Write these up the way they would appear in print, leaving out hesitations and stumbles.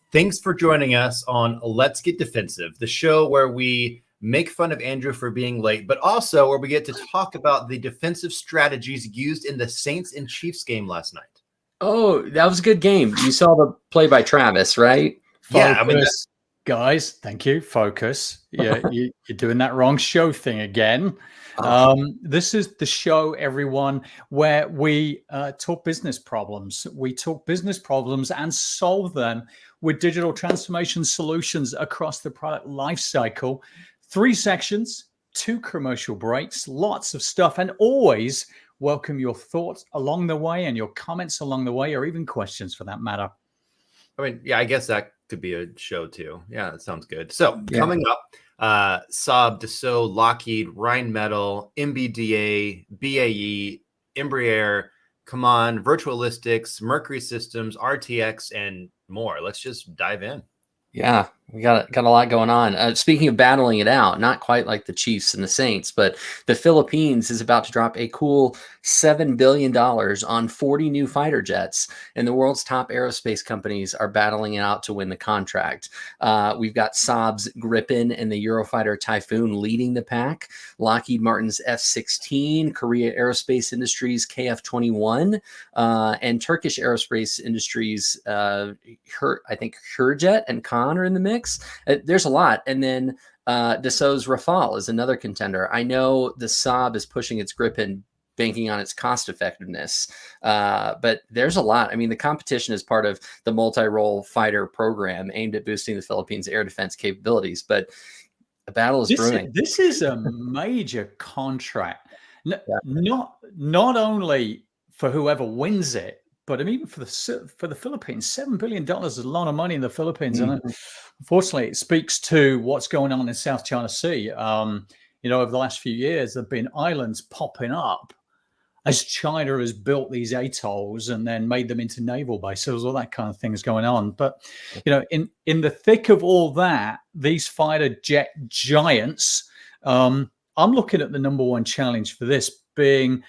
Thanks for joining us on Let's Get Defensive, the show where we make fun of Andrew for being late, but also where we get to talk about the defensive strategies used in the Saints and Chiefs game last night. Oh, that was a good game. You saw the play by Travis, right? Yeah, I mean, guys, thank you. Focus. Yeah, you're doing that wrong show thing again. This is the show, everyone, where we talk business problems. We talk business problems and solve them with digital transformation solutions across the product life cycle. 3 sections, 2 commercial breaks, lots of stuff, and always welcome your thoughts along the way and your comments along the way, or even questions for that matter. I mean, yeah, I guess that could be a show too. Yeah, that sounds good. So coming up, Saab, Dassault, Lockheed, Rheinmetall, MBDA, BAE, Embraer, Kaman, Virtualistics, Mercury Systems, RTX, and more. Let's just dive in. Yeah, we got a lot going on. Speaking of battling it out, not quite like the Chiefs and the Saints, but the Philippines is about to drop a cool $7 billion on 40 new fighter jets, and the world's top aerospace companies are battling it out to win the contract. We've got Saab's Gripen and the Eurofighter Typhoon leading the pack, Lockheed Martin's F-16, Korea Aerospace Industries KF-21, and Turkish Aerospace Industries, I think Hürjet and Khan are in the mix. There's a lot. And then Dassault's Rafale is another contender. I know the Saab is pushing its Gripen, banking on its cost effectiveness, but there's a lot. I mean, the competition is part of the multi-role fighter program aimed at boosting the Philippines' air defense capabilities, but the battle is brewing. This is a major contract, not only for whoever wins it, but I mean, for the Philippines, $7 billion is a lot of money in the Philippines. And unfortunately, it speaks to what's going on in South China Sea. Over the last few years, there have been islands popping up as China has built these atolls and then made them into naval bases, all that kind of things going on. But, in the thick of all that, these fighter jet giants, I'm looking at the number one challenge for this being,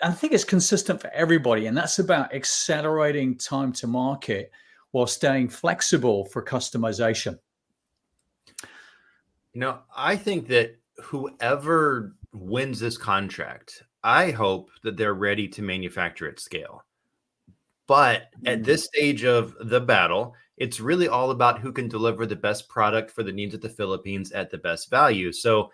I think it's consistent for everybody, and that's about accelerating time to market while staying flexible for customization. I think that whoever wins this contract, I hope that they're ready to manufacture at scale. But at this stage of the battle, it's really all about who can deliver the best product for the needs of the Philippines at the best value. So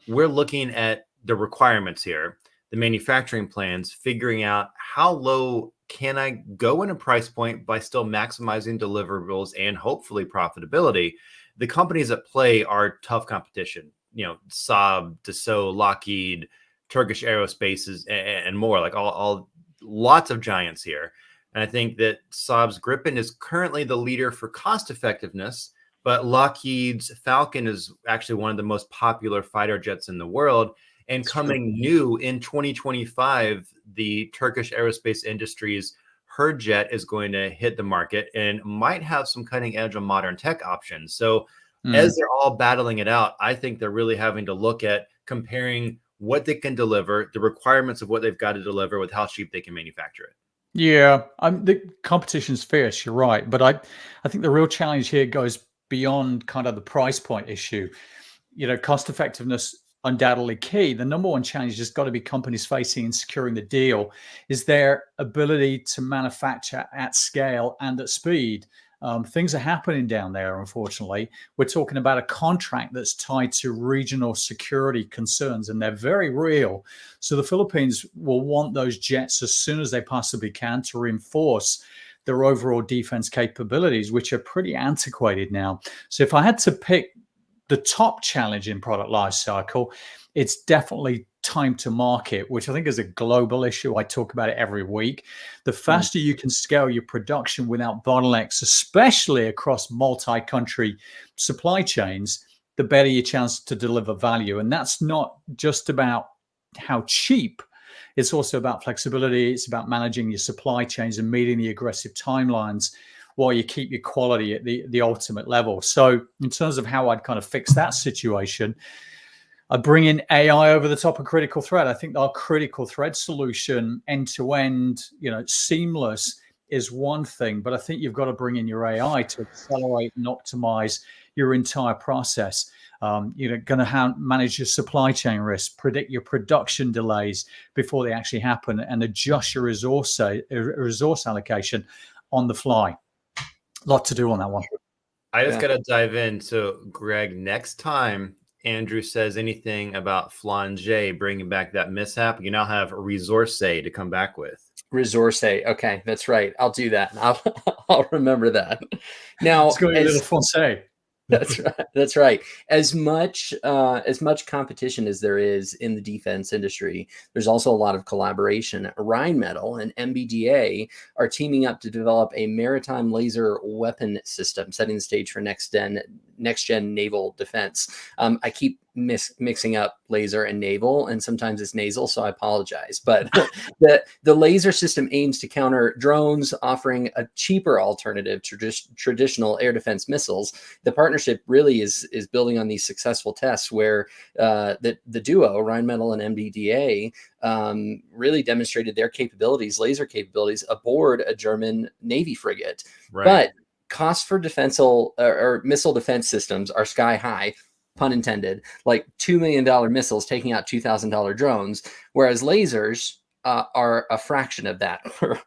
we're looking at the requirements here, the manufacturing plans, figuring out how low can I go in a price point by still maximizing deliverables and hopefully profitability. The companies at play are tough competition. Saab, Dassault, Lockheed, Turkish Aerospace, and more, like all lots of giants here. And I think that Saab's Gripen is currently the leader for cost effectiveness, but Lockheed's Falcon is actually one of the most popular fighter jets in the world. And coming new in 2025, the Turkish Aerospace Industries Hürjet is going to hit the market and might have some cutting edge on modern tech options. So as they're all battling it out, I think they're really having to look at comparing what they can deliver, the requirements of what they've got to deliver with how cheap they can manufacture it. Yeah, the competition's fierce, you're right. But I think the real challenge here goes beyond kind of the price point issue. Cost effectiveness, undoubtedly key. The number one challenge has got to be companies facing and securing the deal is their ability to manufacture at scale and at speed. Things are happening down there, unfortunately. We're talking about a contract that's tied to regional security concerns, and they're very real. So the Philippines will want those jets as soon as they possibly can to reinforce their overall defense capabilities, which are pretty antiquated now. So if I had to pick the top challenge in product lifecycle, it's definitely time to market, which I think is a global issue. I talk about it every week. The faster you can scale your production without bottlenecks, especially across multi-country supply chains, the better your chance to deliver value. And that's not just about how cheap, it's also about flexibility. It's about managing your supply chains and meeting the aggressive timelines while you keep your quality at the ultimate level. So in terms of how I'd kind of fix that situation, I bring in AI over the top of critical thread. I think our critical thread solution, end to end, seamless, is one thing, but I think you've got to bring in your AI to accelerate and optimize your entire process. You're going to manage your supply chain risk, predict your production delays before they actually happen, and adjust your resource allocation on the fly. A lot to do on that one. I just got to dive in. So, Greg, next time Andrew says anything about flanger bringing back that mishap, you now have a resource to come back with. Resource. Okay, that's right. I'll do that. I'll remember that. Now, it's going to be a little Francais. That's right. That's right. As much competition as there is in the defense industry, there's also a lot of collaboration. Rheinmetall and MBDA are teaming up to develop a maritime laser weapon system, setting the stage for next gen naval defense. I keep mixing up laser and naval, and sometimes it's nasal, so I apologize. But the laser system aims to counter drones, offering a cheaper alternative to traditional air defense missiles. The partnership really is building on these successful tests where the duo, Rheinmetall and MBDA, really demonstrated their laser capabilities aboard a German Navy frigate. Right. But costs for defensive or missile defense systems are sky high, pun intended, like $2 million missiles taking out $2,000 drones, whereas lasers are a fraction of that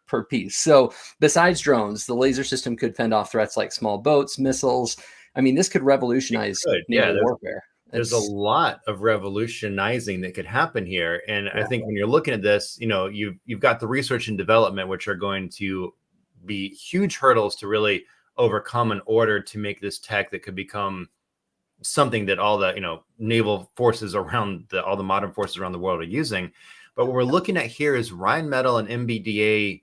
per piece. So besides drones, the laser system could fend off threats like small boats, missiles. I mean, this could revolutionize naval warfare. There's a lot of revolutionizing that could happen here. And I think when you're looking at this, you've got the research and development, which are going to be huge hurdles to really overcome in order to make this tech that could become something that all the naval forces around all the modern forces around the world are using. But what we're looking at here is Rheinmetall and MBDA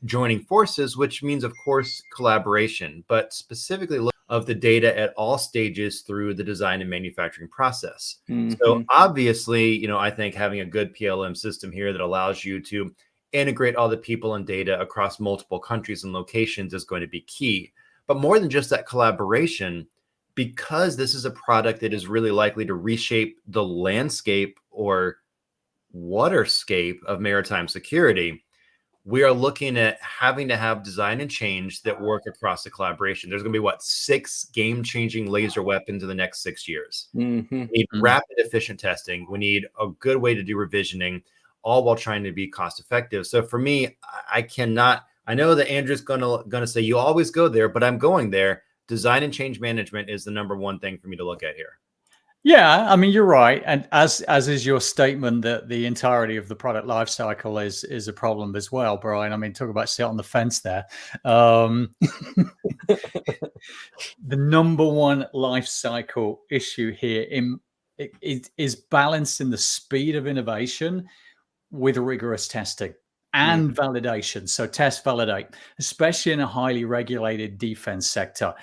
joining forces, which means, of course, collaboration, but specifically look of the data at all stages through the design and manufacturing process. Mm-hmm. So obviously, I think having a good PLM system here that allows you to integrate all the people and data across multiple countries and locations is going to be key. But more than just that collaboration, because this is a product that is really likely to reshape the landscape or waterscape of maritime security, we are looking at having to have design and change that work across the collaboration. There's going to be 6 game-changing laser weapons in the next 6 years. Mm-hmm. We need rapid, efficient testing. We need a good way to do revisioning, all while trying to be cost effective. So for me, I know that Andrew's going to say you always go there, but I'm going there. Design and change management is the number one thing for me to look at here. Yeah, I mean, you're right. And as is your statement that the entirety of the product life cycle is a problem as well, Brian. I mean, talk about sit on the fence there. The number one life cycle issue here is balancing the speed of innovation with rigorous testing and validation. So test, validate, especially in a highly regulated defense sector.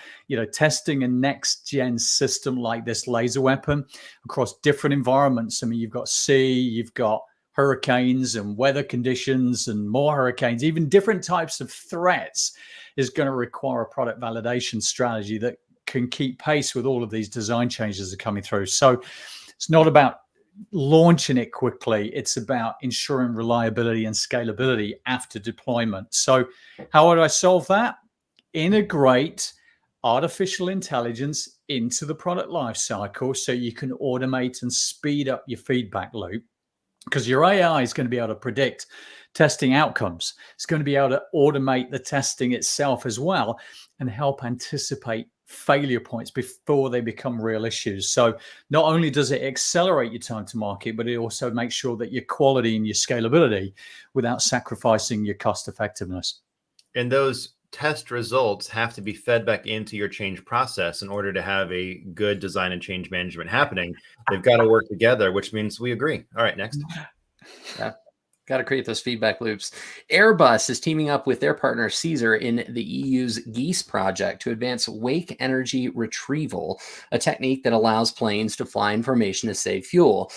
Testing a next gen system like this laser weapon across different environments. I mean, you've got sea, you've got hurricanes and weather conditions and more hurricanes, even different types of threats is going to require a product validation strategy that can keep pace with all of these design changes that are coming through. So it's not about launching it quickly. It's about ensuring reliability and scalability after deployment. So how would I solve that? Integrate artificial intelligence into the product life cycle so you can automate and speed up your feedback loop, because your AI is going to be able to predict testing outcomes. It's going to be able to automate the testing itself as well and help anticipate failure points before they become real issues. So not only does it accelerate your time to market, but it also makes sure that your quality and your scalability without sacrificing your cost effectiveness. And those test results have to be fed back into your change process in order to have a good design and change management happening. They've got to work together, which means we agree. All right, next. Yeah. Got to create those feedback loops. Airbus is teaming up with their partner Caesar in the EU's GEESE project to advance wake energy retrieval, a technique that allows planes to fly in formation to save fuel.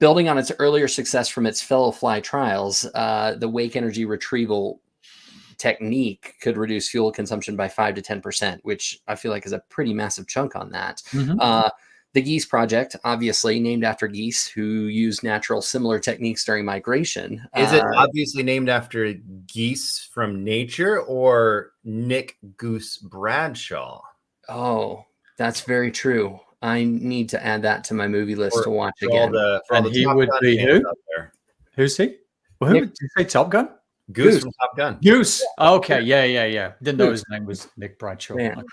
Building on its earlier success from its fellow fly trials, the wake energy retrieval technique could reduce fuel consumption by 5 to 10%, which I feel like is a pretty massive chunk on that. Mm-hmm. The Geese project, obviously named after geese who use natural similar techniques during migration. Is it obviously named after geese from nature or Nick Goose Bradshaw? Oh, that's very true. I need to add that to my movie list to watch again. For all the he Top would Gun be fans who? out there. Who's he? Well, who Nick- did you say? Top Gun? Goose from Top Gun. Goose. Okay, yeah. Didn't know Goose. his name was Nick Bradshaw. Man. Okay.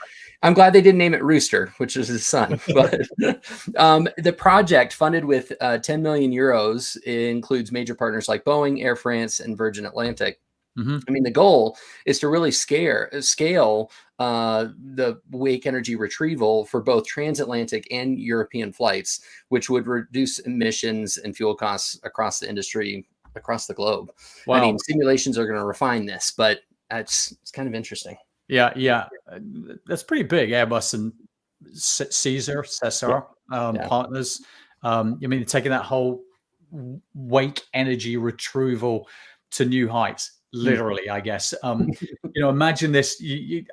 I'm glad they didn't name it Rooster, which is his son. But the project, funded with 10 million euros, includes major partners like Boeing, Air France, and Virgin Atlantic. Mm-hmm. I mean, the goal is to really scale the wake energy retrieval for both transatlantic and European flights, which would reduce emissions and fuel costs across the industry, across the globe. Wow. I mean, simulations are going to refine this, but it's kind of interesting. Yeah. That's pretty big. Airbus and Cesar partners. I mean, they're taking that whole wake energy retrieval to new heights. Literally, I guess. Imagine this.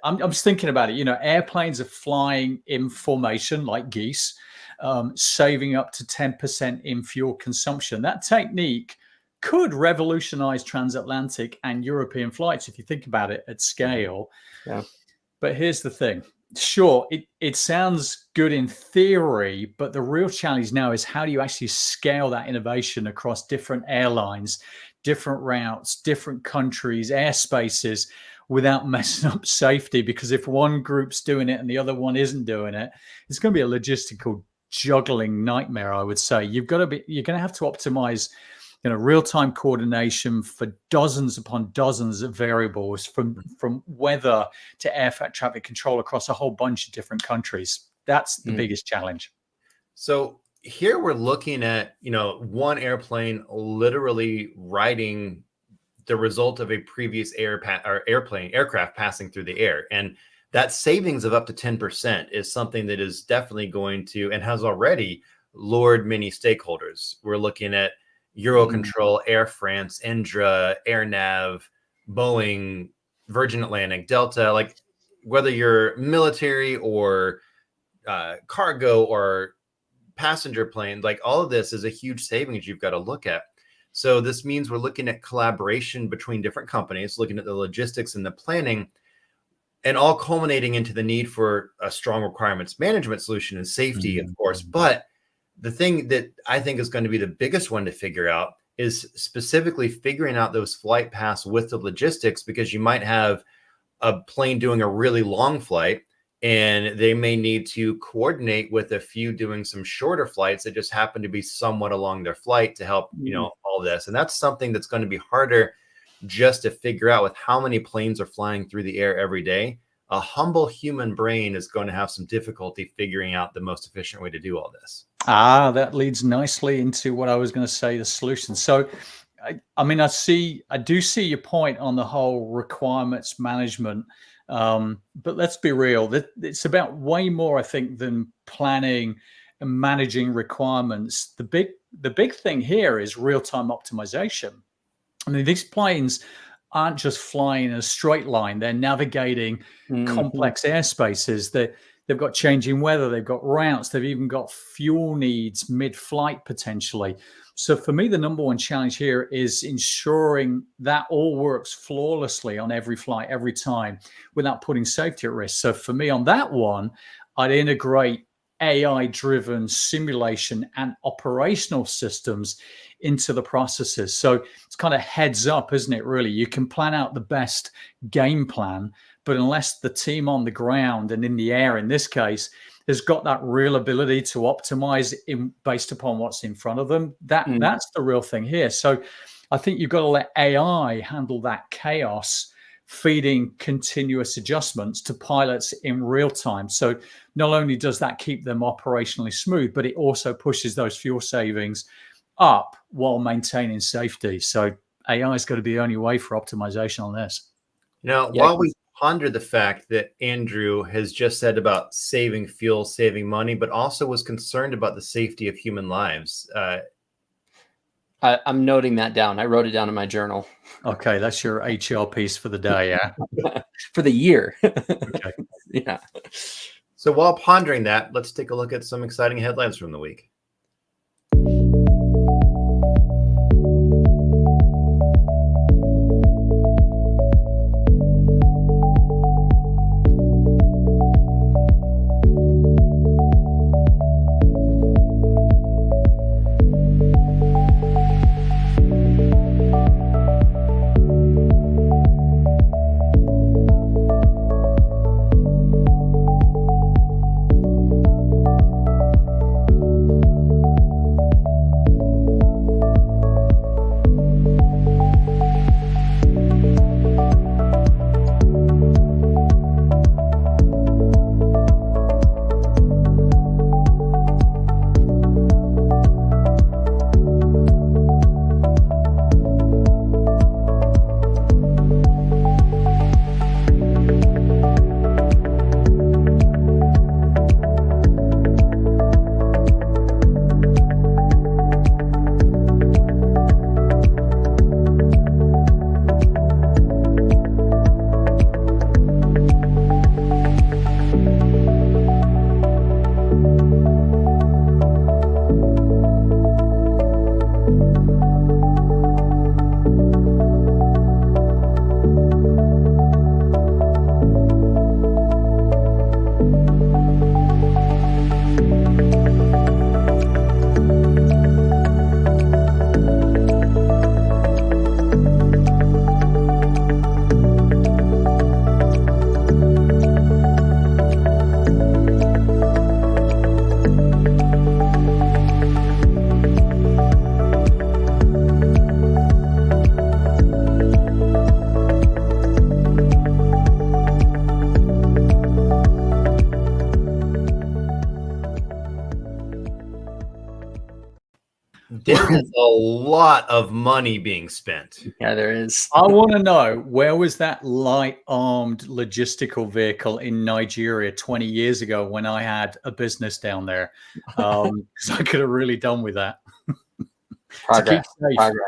I'm just thinking about it. Airplanes are flying in formation like geese, saving up to 10% in fuel consumption. That technique could revolutionize transatlantic and European flights if you think about it at scale. Yeah. But here's the thing. Sure, it sounds good in theory, but the real challenge now is how do you actually scale that innovation across different airlines, different routes, different countries, airspaces, without messing up safety? Because if one group's doing it and the other one isn't doing it, it's going to be a logistical juggling nightmare, I would say. You're going to have to optimize real-time coordination for dozens upon dozens of variables, from weather to air traffic control across a whole bunch of different countries. That's the biggest challenge. So here we're looking at, one airplane literally riding the result of a previous aircraft passing through the air. And that savings of up to 10% is something that is definitely going to, and has already lured many stakeholders. We're looking at Eurocontrol, Air France, Indra, AirNav, Boeing, Virgin Atlantic, Delta. Like, whether you're military or cargo or passenger plane, like, all of this is a huge savings you've got to look at. So this means we're looking at collaboration between different companies, looking at the logistics and the planning, and all culminating into the need for a strong requirements management solution and safety, of course. But the thing that I think is going to be the biggest one to figure out is specifically figuring out those flight paths with the logistics, because you might have a plane doing a really long flight and they may need to coordinate with a few doing some shorter flights that just happen to be somewhat along their flight to help, all this. And that's something that's going to be harder just to figure out with how many planes are flying through the air every day. A humble human brain is going to have some difficulty figuring out the most efficient way to do all this. That leads nicely into what I was going to say, the solution. So, I do see your point on the whole requirements management. But let's be real, it's about way more, I think, than planning and managing requirements. The big thing here is real-time optimization. I mean, these planes aren't just flying in a straight line. They're navigating complex airspaces. They've got changing weather. They've got routes. They've even got fuel needs mid-flight potentially. So for me, the number one challenge here is ensuring that all works flawlessly on every flight, every time, without putting safety at risk. So for me on that one, I'd integrate AI-driven simulation and operational systems into the processes. So it's kind of heads up, isn't it, really? You can plan out the best game plan, but unless the team on the ground and in the air, in this case, has got that real ability to optimize based upon what's in front of them, that's the real thing here. So I think you've got to let AI handle that chaos, feeding continuous adjustments to pilots in real time. So not only does that keep them operationally smooth, but it also pushes those fuel savings up while maintaining safety. So AI is going to be the only way for optimization on this. While we ponder the fact that Andrew has just said about saving fuel, saving money, but also was concerned about the safety of human lives. I'm noting that down. I wrote it down in my journal. Okay, that's your HR piece for the day, yeah? For the year. Okay. Yeah. So while pondering that, let's take a look at some exciting headlines from the week. There is a lot of money being spent. Yeah, there is. I want to know, where was that light armed logistical vehicle in Nigeria 20 years ago when I had a business down there? Because I could have really done with that. Progress. To keep safe. Progress.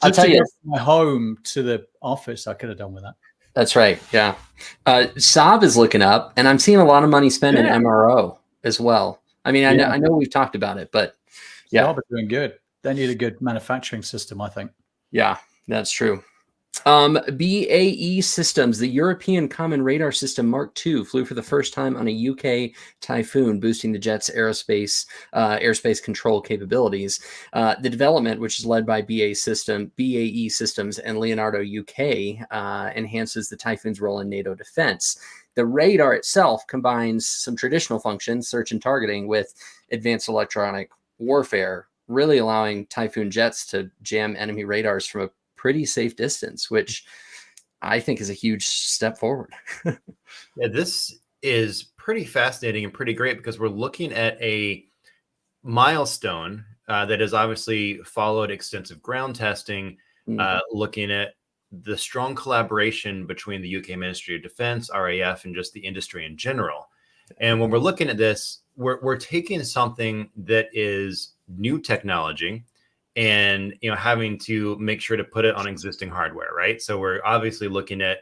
I'll I'll tell you, from my home to the office, I could have done with that. that's right. Yeah. Saab is looking up, and I'm seeing a lot of money spent in MRO as well. I mean, I know we've talked about it, but yeah, Saab are doing good. They need a good manufacturing system, I think. Yeah, that's true. BAE Systems, the European Common Radar System Mark II, flew for the first time on a UK Typhoon, boosting the jet's airspace control capabilities. The development, which is led by BAE Systems and Leonardo UK, enhances the Typhoon's role in NATO defense. The radar itself combines some traditional functions, search and targeting, with advanced electronic warfare, really allowing Typhoon jets to jam enemy radars from a pretty safe distance, which I think is a huge step forward. Yeah, this is pretty fascinating and pretty great because we're looking at a milestone that has obviously followed extensive ground testing, looking at the strong collaboration between the UK Ministry of Defense, RAF, and just the industry in general. And when we're looking at this, we're taking something that is new technology and having to make sure to put it on existing hardware, right? So we're obviously looking at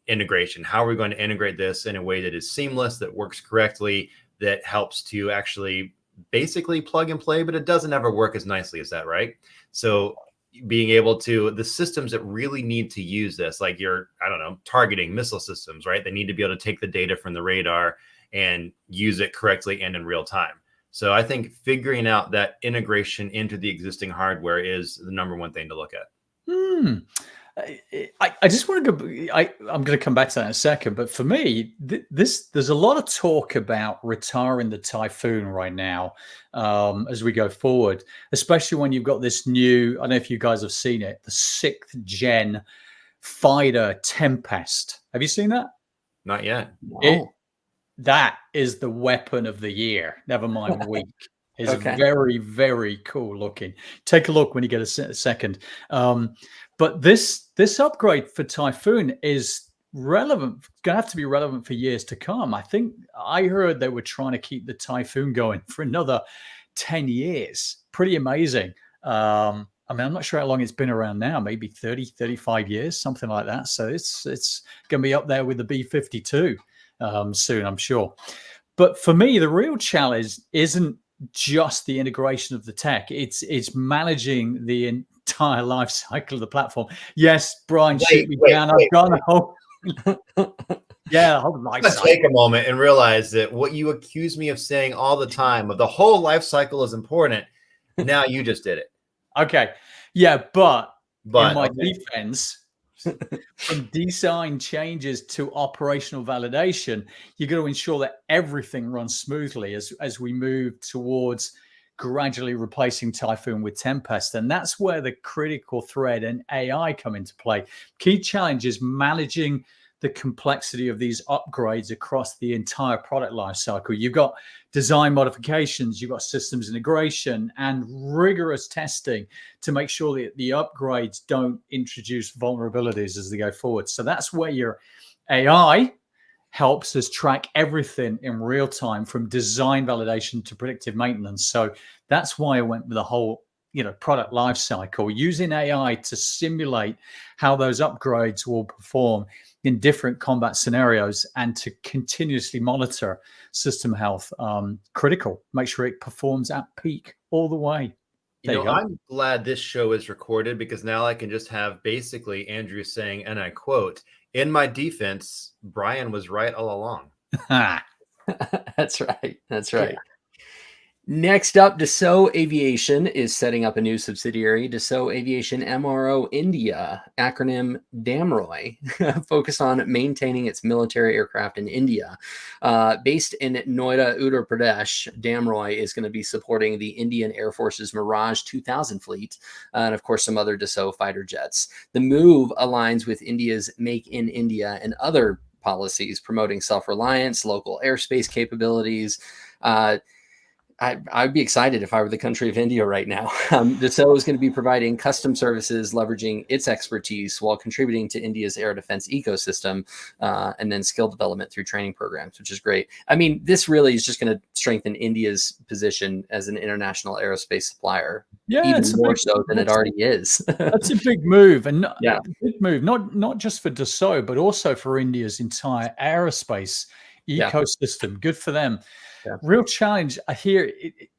integration. How are we going to integrate this in a way that is seamless, that works correctly, that helps to actually basically plug and play, but it doesn't ever work as nicely as that, right? So being able to, the systems that really need to use this, like targeting missile systems, right? They need to be able to take the data from the radar and use it correctly and in real time. So I think figuring out that integration into the existing hardware is the number one thing to look at. I just want to go. I'm going to come back to that in a second. But for me, there's a lot of talk about retiring the Typhoon right now as we go forward, especially when you've got this new. I don't know if you guys have seen it, the 6th gen fighter Tempest. Have you seen that? Not yet. No. That is the weapon of the year. Never mind week. It's very, very cool looking. Take a look when you get a second. But this upgrade for Typhoon is relevant. It's going to have to be relevant for years to come. I think I heard they were trying to keep the Typhoon going for another 10 years. Pretty amazing. I mean, I'm not sure how long it's been around now, maybe 30, 35 years, something like that. So it's going to be up there with the B-52 soon, I'm sure. But for me, the real challenge isn't just the integration of the tech. It's managing the entire life cycle of the platform. Yes, Brian, shoot me down. I've got a whole yeah, whole life cycle. Take a moment and realize that what you accuse me of saying all the time of the whole life cycle is important. Now you just did it. Okay. Yeah, but in my okay. defense, from design changes to operational validation, you got to ensure that everything runs smoothly as we move towards gradually replacing Typhoon with Tempest. And that's where the critical thread and AI come into play. Key challenge is managing the complexity of these upgrades across the entire product life cycle. You've got design modifications, you've got systems integration, and rigorous testing to make sure that the upgrades don't introduce vulnerabilities as they go forward. So that's where your AI helps us track everything in real time, from design validation to predictive maintenance. So that's why I went with the whole product life cycle, using AI to simulate how those upgrades will perform in different combat scenarios, and to continuously monitor system health. Critical, make sure it performs at peak all the way. I'm glad this show is recorded, because now I can just have basically Andrew saying, and I quote, "In my defense, Bryan was right all along." That's right. That's right. Yeah. Next up, Dassault Aviation is setting up a new subsidiary, Dassault Aviation MRO India, acronym DAMROI, focused on maintaining its military aircraft in India. Based in Noida, Uttar Pradesh, DAMROI is going to be supporting the Indian Air Force's Mirage 2000 fleet, and of course some other Dassault fighter jets. The move aligns with India's Make in India and other policies promoting self-reliance, local airspace capabilities. I'd be excited if I were the country of India right now. Dassault is going to be providing custom services, leveraging its expertise while contributing to India's air defense ecosystem, and then skill development through training programs, which is great. I mean, this really is just going to strengthen India's position as an international aerospace supplier, even more so than it already is. That's a big move, and a big move, not just for Dassault, but also for India's entire aerospace ecosystem. Good for them. Yeah. Real challenge here,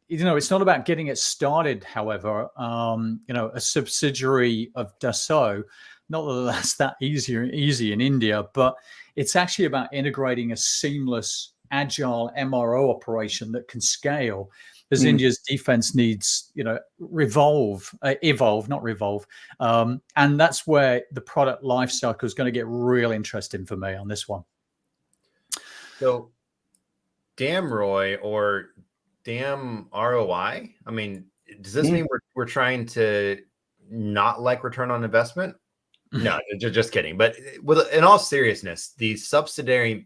it's not about getting it started. However, a subsidiary of Dassault, not that that's that easy in India, but it's actually about integrating a seamless, agile MRO operation that can scale as India's defense needs, evolve, not revolve. And that's where the product life cycle is going to get real interesting for me on this one. So, DAMROI or DAM ROI? I mean, does this mean we're trying to not like return on investment? No, just kidding. But in all seriousness, the subsidiary,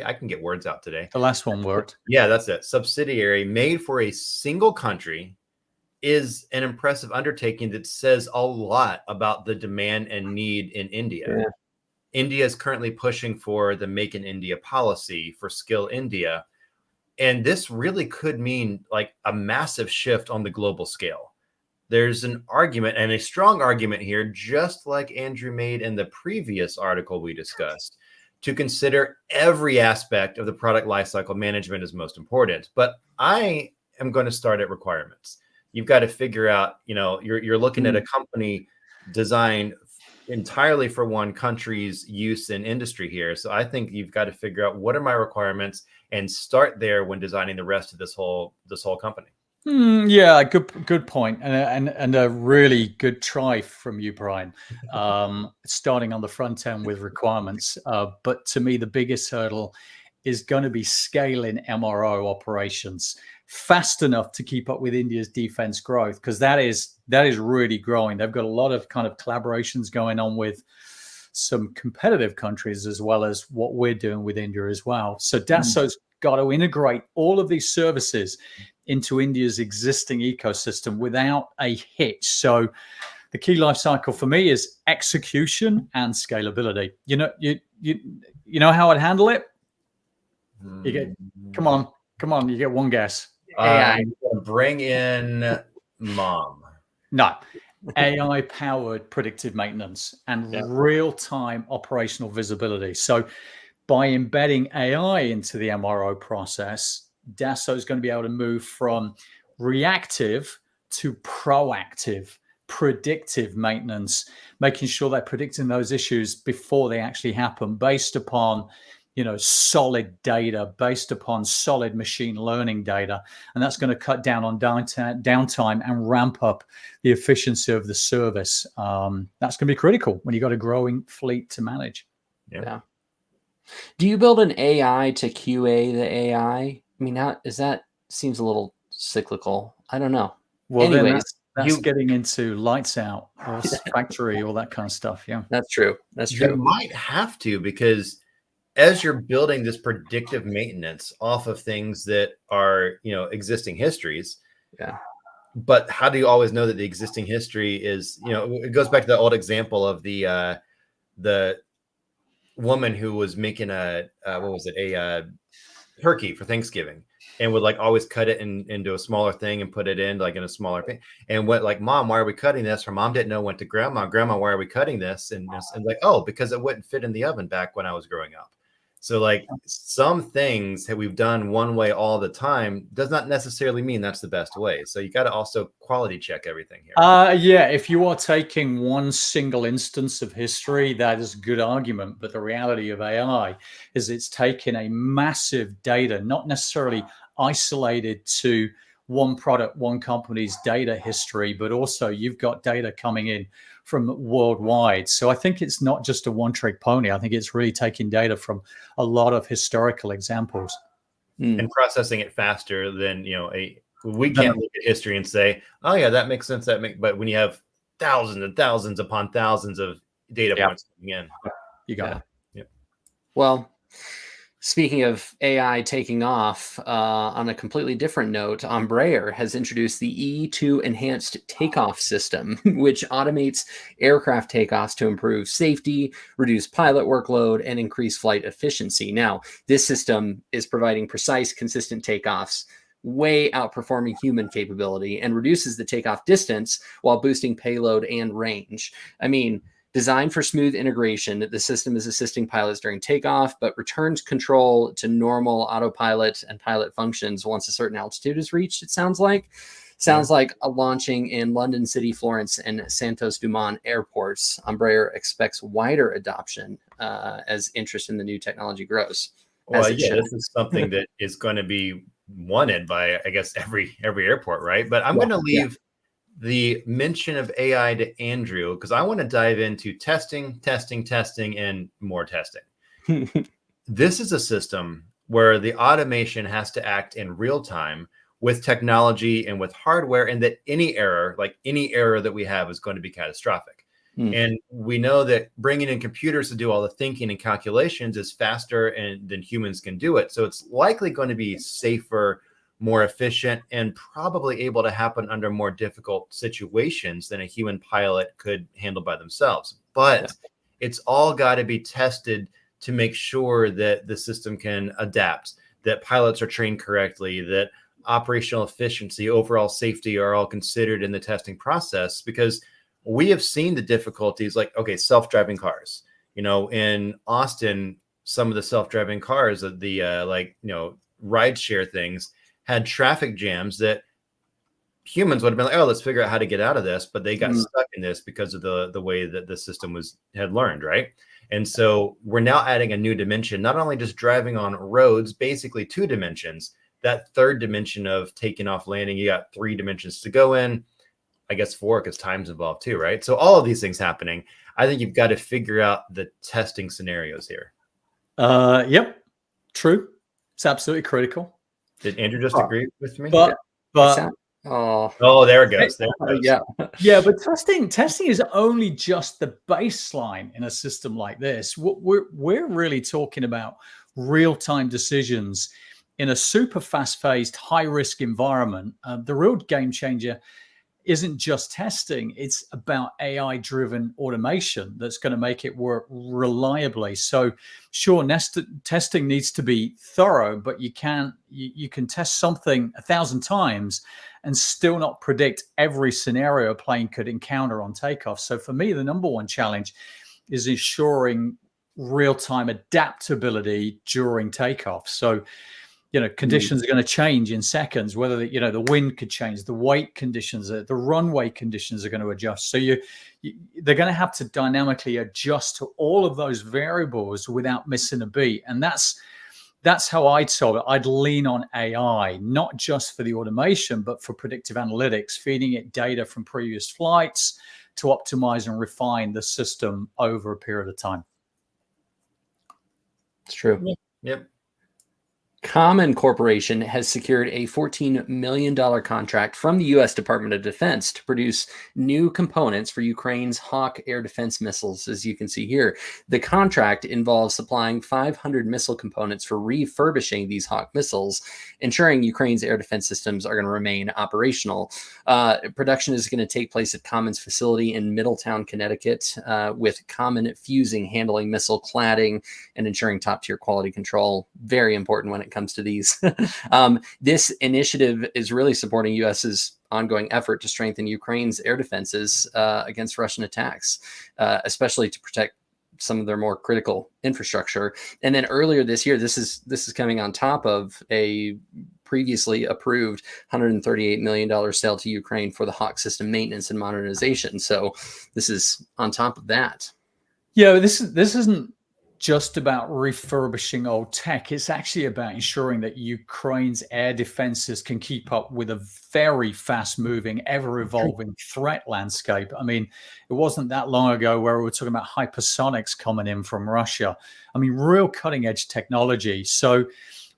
I can get words out today. The last one worked. Yeah, that's it. Subsidiary made for a single country is an impressive undertaking that says a lot about the demand and need in India. Yeah. India is currently pushing for the Make in India policy for Skill India. And this really could mean like a massive shift on the global scale. There's an argument, and a strong argument here, just like Andrew made in the previous article we discussed, to consider every aspect of the product lifecycle management is most important. But I am going to start at requirements. You've got to figure out, you're looking at a company designed entirely for one country's use in industry here. So I think you've got to figure out what are my requirements and start there when designing the rest of this whole company. Yeah, good point, and a really good try from you, Bryan. Starting on the front end with requirements, but to me the biggest hurdle is going to be scaling MRO operations fast enough to keep up with India's defense growth, because that is really growing. They've got a lot of kind of collaborations going on with some competitive countries, as well as what we're doing with India as well. So Dassault's got to integrate all of these services into India's existing ecosystem without a hitch. So the key life cycle for me is execution and scalability. You know how I'd handle it? You get, come on, you get one guess. Bring in mom. No, AI-powered predictive maintenance and real-time operational visibility. So by embedding AI into the MRO process, Dassault is going to be able to move from reactive to proactive, predictive maintenance, making sure they're predicting those issues before they actually happen, based upon solid data, based upon solid machine learning data. And that's going to cut down on downtime and ramp up the efficiency of the service. That's going to be critical when you've got a growing fleet to manage. Yeah. Do you build an AI to QA the AI? I mean, that seems a little cyclical. I don't know. Well, anyways, then that's getting into lights out or factory, all that kind of stuff. Yeah, that's true. You might have to, because as you're building this predictive maintenance off of things that are, existing histories. Yeah. But how do you always know that the existing history is, it goes back to the old example of the woman who was making a turkey for Thanksgiving, and would like always cut it into a smaller thing and put it in like in a smaller thing. And what, like, Mom, why are we cutting this? Her mom didn't know, went to Grandma, why are we cutting this? And like, oh, because it wouldn't fit in the oven back when I was growing up. So like some things that we've done one way all the time does not necessarily mean that's the best way. So you got to also quality check everything here. Yeah, if you are taking one single instance of history, that is a good argument. But the reality of AI is it's taking a massive data, not necessarily isolated to one product, one company's data history, but also you've got data coming in from worldwide. So I think it's not just a one-trick pony. I think it's really taking data from a lot of historical examples and processing it faster than, we can't look at history and say, oh yeah, that makes sense. But when you have thousands and thousands upon thousands of data points coming in, you got it. Yeah. Well, speaking of AI taking off, on a completely different note, Embraer has introduced the E2 Enhanced Takeoff System, which automates aircraft takeoffs to improve safety, reduce pilot workload, and increase flight efficiency. Now, this system is providing precise, consistent takeoffs, way outperforming human capability, and reduces the takeoff distance while boosting payload and range. I mean, designed for smooth integration, the system is assisting pilots during takeoff, but returns control to normal autopilot and pilot functions once a certain altitude is reached, it sounds like. Like a launching in London City, Florence, and Santos Dumont airports. Embraer expects wider adoption as interest in the new technology grows. Well, yeah, this is something that is going to be wanted by, I guess, every airport, right? But I'm going to leave the mention of AI to Andrew, because I want to dive into testing, and more testing. This is a system where the automation has to act in real time with technology and with hardware, and that any error that we have is going to be catastrophic. And we know that bringing in computers to do all the thinking and calculations is faster than humans can do it. So it's likely going to be safer, more efficient, and probably able to happen under more difficult situations than a human pilot could handle by themselves. But it's all got to be tested to make sure that the system can adapt, that pilots are trained correctly, that operational efficiency, overall safety are all considered in the testing process, because we have seen the difficulties, like, self-driving cars. In Austin, some of the self-driving cars, the rideshare things, had traffic jams that humans would have been like, oh, let's figure out how to get out of this. But they got stuck in this because of the way that the system had learned, right? And so we're now adding a new dimension, not only just driving on roads, basically 2 dimensions. That third dimension of taking off, landing, you got 3 dimensions to go in. I guess 4, because time's involved too, right? So all of these things happening, I think you've got to figure out the testing scenarios here. Yep, true. It's absolutely critical. Did Andrew just agree with me? But there it goes. There it goes. Yeah, but testing is only just the baseline in a system like this. We're really talking about real-time decisions in a super fast-paced, high-risk environment. The real game changer isn't just testing, it's about AI-driven automation that's going to make it work reliably. So sure, testing needs to be thorough, but you can test something 1,000 times and still not predict every scenario a plane could encounter on takeoff. So for me, the number one challenge is ensuring real-time adaptability during takeoff. So, conditions are going to change in seconds, whether the wind could change, the weight conditions, the runway conditions are going to adjust. So they're going to have to dynamically adjust to all of those variables without missing a beat. And that's how I'd solve it. I'd lean on AI, not just for the automation, but for predictive analytics, feeding it data from previous flights to optimize and refine the system over a period of time. It's true. Yep. Common Corporation has secured a $14 million contract from the U.S. Department of Defense to produce new components for Ukraine's Hawk air defense missiles, as you can see here. The contract involves supplying 500 missile components for refurbishing these Hawk missiles, ensuring Ukraine's air defense systems are going to remain operational. Production is going to take place at Common's facility in Middletown, Connecticut, with Common fusing, handling missile cladding, and ensuring top-tier quality control. Very important when it comes to these. This initiative is really supporting U.S.'s ongoing effort to strengthen Ukraine's air defenses against Russian attacks, especially to protect some of their more critical infrastructure. And then earlier this year, this is coming on top of a previously approved $138 million sale to Ukraine for the Hawk system maintenance and modernization. So this is on top of that. Yeah, this isn't just about refurbishing old tech. It's actually about ensuring that Ukraine's air defenses can keep up with a very fast-moving, ever-evolving threat landscape. I mean, it wasn't that long ago where we were talking about hypersonics coming in from Russia. I mean, real cutting-edge technology. So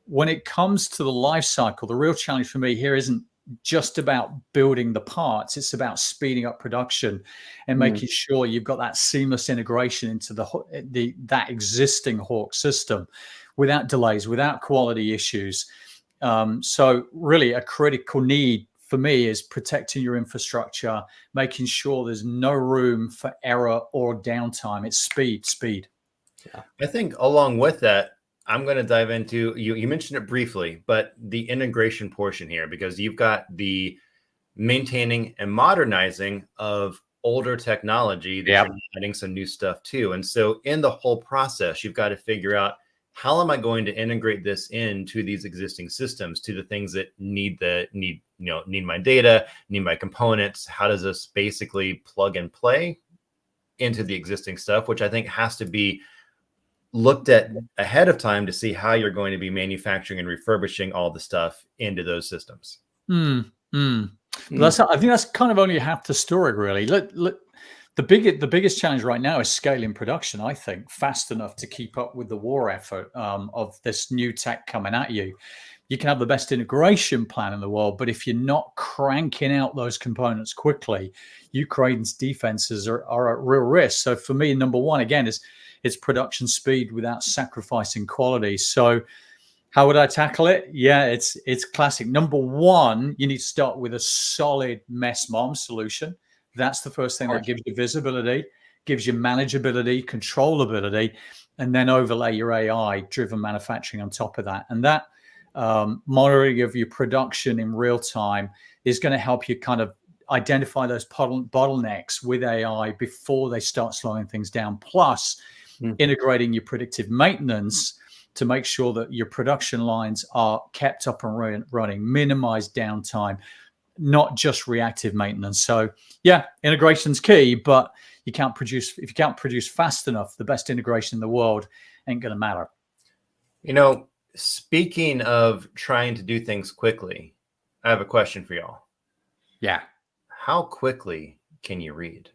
when it comes to the life cycle, the real challenge for me here isn't just about building the parts. It's about speeding up production and making sure you've got that seamless integration into that existing Hawk system without delays, without quality issues. So really a critical need for me is protecting your infrastructure, making sure there's no room for error or downtime. It's speed. Yeah. I think along with that, I'm going to dive into, you mentioned it briefly, but the integration portion here, because you've got the maintaining and modernizing of older technology that you're adding some new stuff to. And so in the whole process, you've got to figure out, how am I going to integrate this into these existing systems, to the things that need my data, need my components? How does this basically plug and play into the existing stuff, which I think has to be looked at ahead of time to see how you're going to be manufacturing and refurbishing all the stuff into those systems. I think that's kind of only half the story, really. Look, the biggest challenge right now is scaling production, I think, fast enough to keep up with the war effort of this new tech coming at you. You can have the best integration plan in the world, but if you're not cranking out those components quickly, Ukraine's defenses are at real risk. So for me, number one, again, is it's production speed without sacrificing quality. So how would I tackle it? Yeah, it's classic. Number one, you need to start with a solid mess mom solution. That's the first thing that gives you visibility, gives you manageability, controllability, and then overlay your AI-driven manufacturing on top of that. And that monitoring of your production in real time is going to help you kind of identify those bottlenecks with AI before they start slowing things down. Plus, integrating your predictive maintenance to make sure that your production lines are kept up and running, minimize downtime, not just reactive maintenance. So yeah, integration's key, but if you can't produce fast enough, the best integration in the world ain't going to matter. Speaking of trying to do things quickly, I have a question for y'all. Yeah. How quickly can you read?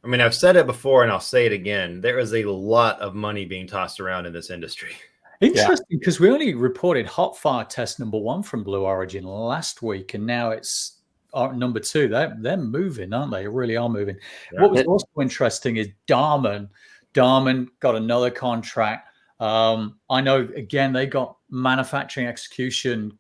I mean, I've said it before and I'll say it again. There is a lot of money being tossed around in this industry. Interesting, because we only reported hot fire test number 1 from Blue Origin last week, and now it's number 2. They're moving, aren't they? They really are moving. Yeah. What was also interesting is Darman got another contract. I know, again, they got manufacturing execution,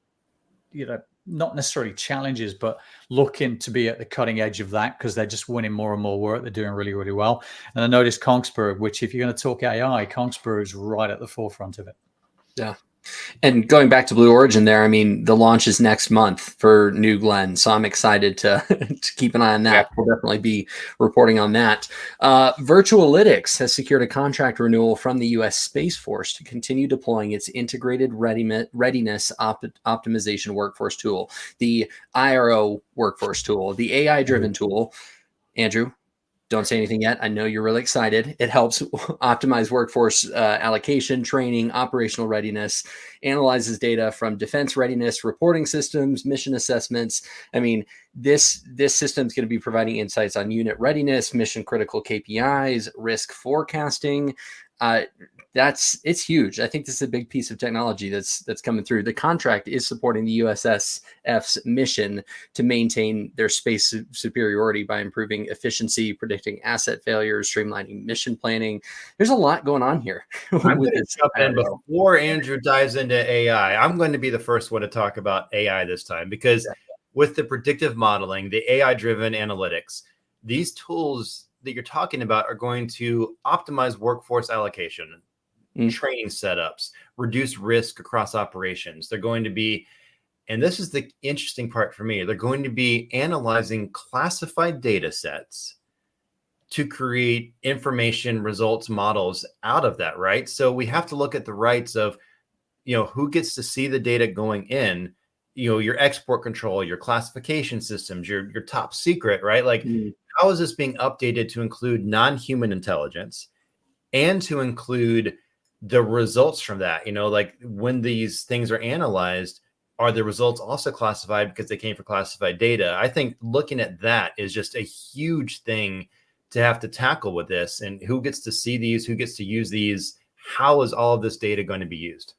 not necessarily challenges, but looking to be at the cutting edge of that because they're just winning more and more work. They're doing really, really well. And I noticed Kongsberg, which if you're going to talk AI, Kongsberg is right at the forefront of it. Yeah. And going back to Blue Origin there, I mean, the launch is next month for New Glenn. So I'm excited to keep an eye on that. Yeah. We'll definitely be reporting on that. Virtualytics has secured a contract renewal from the U.S. Space Force to continue deploying its integrated readiness optimization workforce tool, the IRO workforce tool, the AI-driven tool. Andrew, don't say anything yet. I know you're really excited. It helps optimize workforce allocation, training, operational readiness, analyzes data from defense readiness, reporting systems, mission assessments. I mean, this system is going to be providing insights on unit readiness, mission critical KPIs, risk forecasting. It's huge. I think this is a big piece of technology that's coming through. The contract is supporting the USSF's mission to maintain their space superiority by improving efficiency, predicting asset failures, streamlining mission planning. There's a lot going on here. I'm going to jump in before Andrew dives into AI. I'm going to be the first one to talk about AI this time because with the predictive modeling, the AI-driven analytics, these tools that you're talking about are going to optimize workforce allocation, training setups, reduce risk across operations. They're going to be, and this is the interesting part for me, they're going to be analyzing classified data sets to create information results models out of that, right? So we have to look at the rights of, who gets to see the data going in, your export control, your classification systems, your top secret, right? Like, how is this being updated to include non-human intelligence and to include the results from that? Like when these things are analyzed, are the results also classified because they came from classified data? I think looking at that is just a huge thing to have to tackle with this. And who gets to see these? Who gets to use these? How is all of this data going to be used?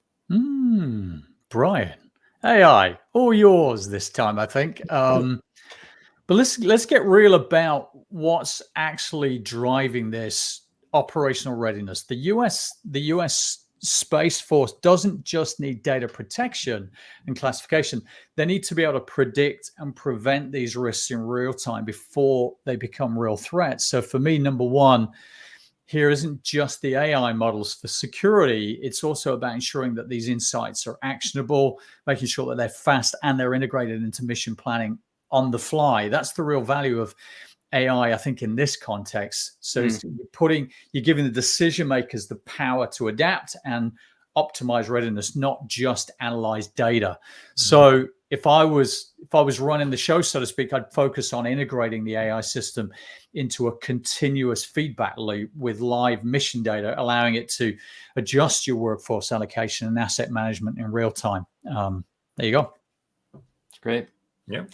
Bryan, AI, all yours this time, I think. But let's get real about what's actually driving this operational readiness. The US Space Force doesn't just need data protection and classification. They need to be able to predict and prevent these risks in real time before they become real threats. So for me, number one, here isn't just the AI models for security. It's also about ensuring that these insights are actionable, making sure that they're fast and they're integrated into mission planning on the fly. That's the real value of AI, I think, in this context. So you're giving the decision makers the power to adapt and optimize readiness, not just analyze data. So if I was running the show, so to speak, I'd focus on integrating the AI system into a continuous feedback loop with live mission data, allowing it to adjust your workforce allocation and asset management in real time. There you go. That's great. Yeah.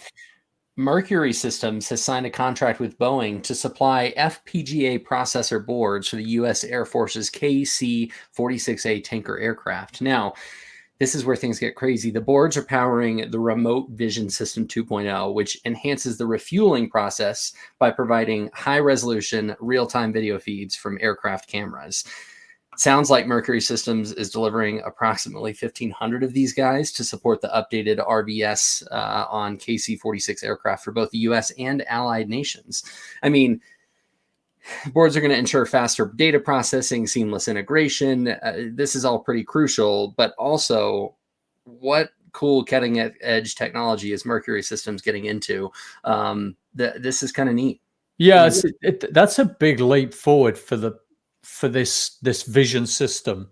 Mercury Systems has signed a contract with Boeing to supply FPGA processor boards for the U.S. Air Force's KC-46A tanker aircraft. Now, this is where things get crazy. The boards are powering the Remote Vision System 2.0, which enhances the refueling process by providing high-resolution, real-time video feeds from aircraft cameras. Sounds like Mercury Systems is delivering approximately 1,500 of these guys to support the updated RVS on KC-46 aircraft for both the U.S. and allied nations. I mean, boards are going to ensure faster data processing, seamless integration. This is all pretty crucial, but also what cool cutting edge technology is Mercury Systems getting into? This is kind of neat. Yeah, that's a big leap forward for this vision system.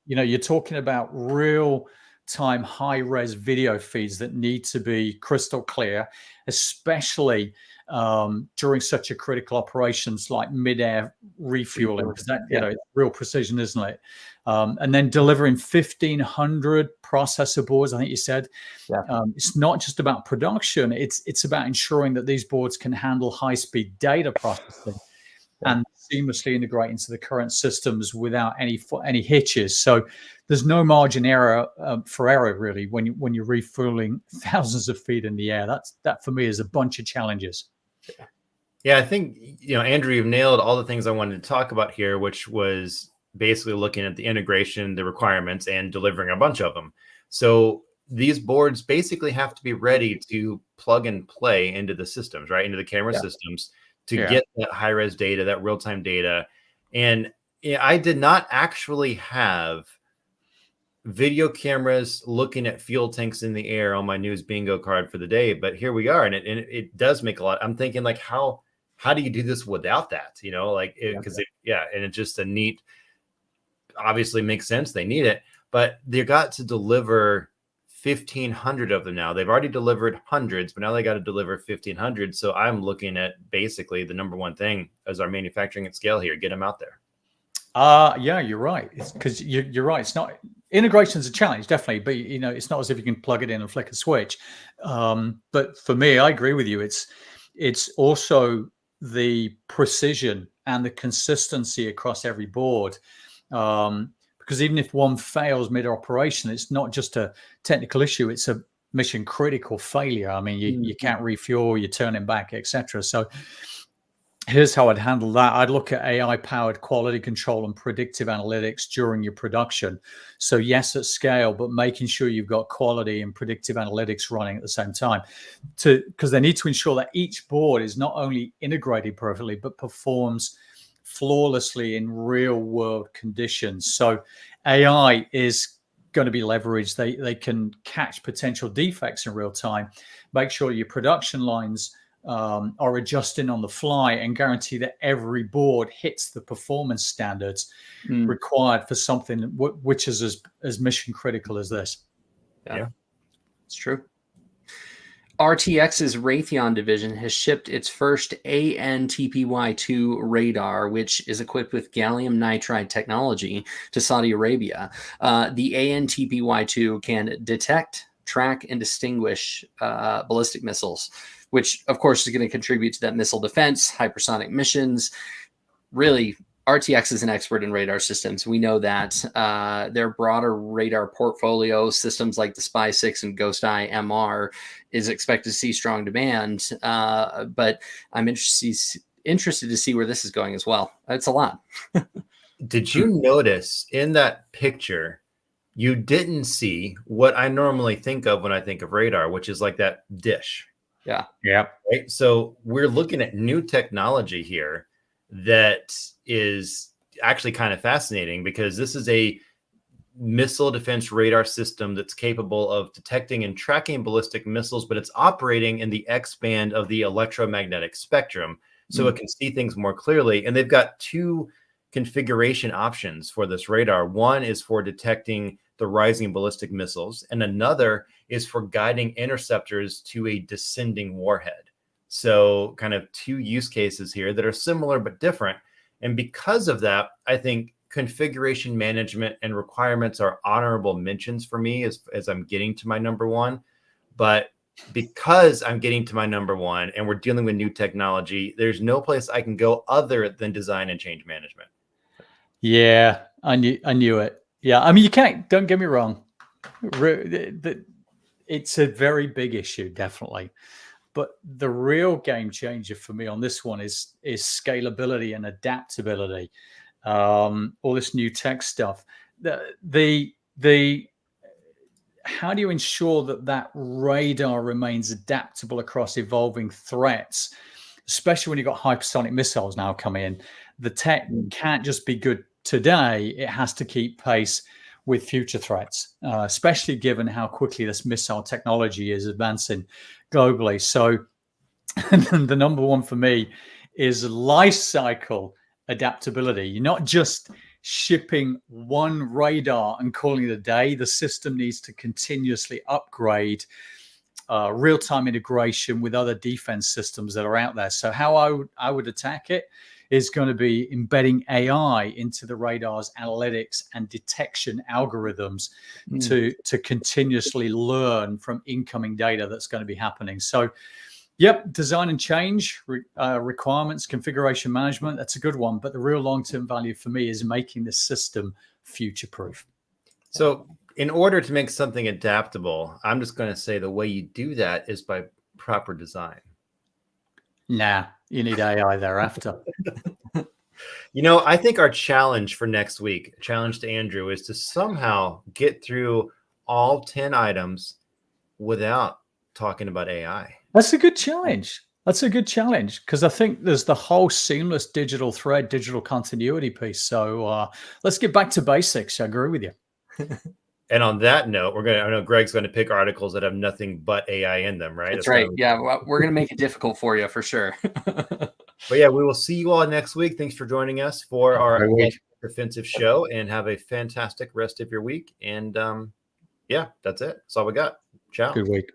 You're talking about real time high res video feeds that need to be crystal clear, especially during such a critical operations like mid-air refueling, because that real precision, isn't it? And then delivering 1,500 processor boards, I think you said. It's not just about production, it's about ensuring that these boards can handle high-speed data processing. and seamlessly integrate into the current systems without any hitches. So there's no margin error for error really when you're refueling thousands of feet in the air. That for me is a bunch of challenges. Yeah, I think, Andrew, you've nailed all the things I wanted to talk about here, which was basically looking at the integration, the requirements, and delivering a bunch of them. So these boards basically have to be ready to plug and play into the systems, right? Into the camera systems to get that high-res data, that real-time data. And I did not actually have video cameras looking at fuel tanks in the air on my news bingo card for the day, but here we are. And it does make a lot. I'm thinking like, how do you do this without that? Because and it's just a neat, obviously makes sense. They need it, but they got to deliver 1,500 of them now. They've already delivered hundreds, but now they got to deliver 1,500. So I'm looking at basically the number one thing as our manufacturing at scale here, get them out there. Yeah, you're right. It's because you're right. It's not, integration's a challenge, definitely, but it's not as if you can plug it in and flick a switch. But for me, I agree with you. It's also the precision and the consistency across every board. Because even if one fails mid-operation, it's not just a technical issue; it's a mission critical failure. I mean, you can't refuel, you're turning back, etc. So here's how I'd handle that. I'd look at AI-powered quality control and predictive analytics during your production. So yes, at scale, but making sure you've got quality and predictive analytics running at the same time, because they need to ensure that each board is not only integrated perfectly, but performs flawlessly in real world conditions. So AI is going to be leveraged. They can catch potential defects in real time, make sure your production lines are adjusting on the fly, and guarantee that every board hits the performance standards required for something which is as mission critical as this. Yeah, it's true. RTX's Raytheon division has shipped its first AN/TPY-2 radar, which is equipped with gallium nitride technology, to Saudi Arabia. The AN/TPY-2 can detect, track, and distinguish ballistic missiles, which, of course, is going to contribute to that missile defense, hypersonic missions. Really, RTX is an expert in radar systems. We know that their broader radar portfolio, systems like the SPY-6 and Ghost-Eye MR, is expected to see strong demand. But I'm interested to see where this is going as well. It's a lot. Did you notice in that picture, you didn't see what I normally think of when I think of radar, which is like that dish. Yeah. Right. So we're looking at new technology here that is actually kind of fascinating, because this is a missile defense radar system that's capable of detecting and tracking ballistic missiles, but it's operating in the X band of the electromagnetic spectrum. So it can see things more clearly. And they've got two configuration options for this radar. One is for detecting the rising ballistic missiles, and another is for guiding interceptors to a descending warhead. So kind of two use cases here that are similar but different. And because of that, I think configuration management and requirements are honorable mentions for me as I'm getting to my number one. But because I'm getting to my number one and we're dealing with new technology, there's no place I can go other than design and change management. Yeah, I knew it. Yeah, I mean, you can't, don't get me wrong. It's a very big issue, definitely. But the real game changer for me on this one is scalability and adaptability. All this new tech stuff. How do you ensure that radar remains adaptable across evolving threats, especially when you've got hypersonic missiles now coming in? The tech can't just be good today. It has to keep pace with future threats, especially given how quickly this missile technology is advancing globally. So the number one for me is life cycle adaptability. You're not just shipping one radar and calling it a day. The system needs to continuously upgrade, real-time integration with other defense systems that are out there. So how I would attack it is going to be embedding AI into the radar's analytics and detection algorithms to continuously learn from incoming data that's going to be happening. So Yep, design and change, requirements, configuration management. That's a good one. But the real long-term value for me is making the system future-proof. So in order to make something adaptable, I'm just going to say the way you do that is by proper design. Nah, you need AI thereafter. I think our challenge for next week, challenge to Andrew, is to somehow get through all 10 items without talking about AI. That's a good challenge. That's a good challenge because I think there's the whole seamless digital thread, digital continuity piece. So let's get back to basics. I agree with you. And on that note, I know Greg's going to pick articles that have nothing but AI in them, right? That's right. Yeah, we're going to make it difficult for you for sure. But yeah, we will see you all next week. Thanks for joining us for our defensive show, and have a fantastic rest of your week. And yeah, that's it. That's all we got. Ciao. Good week.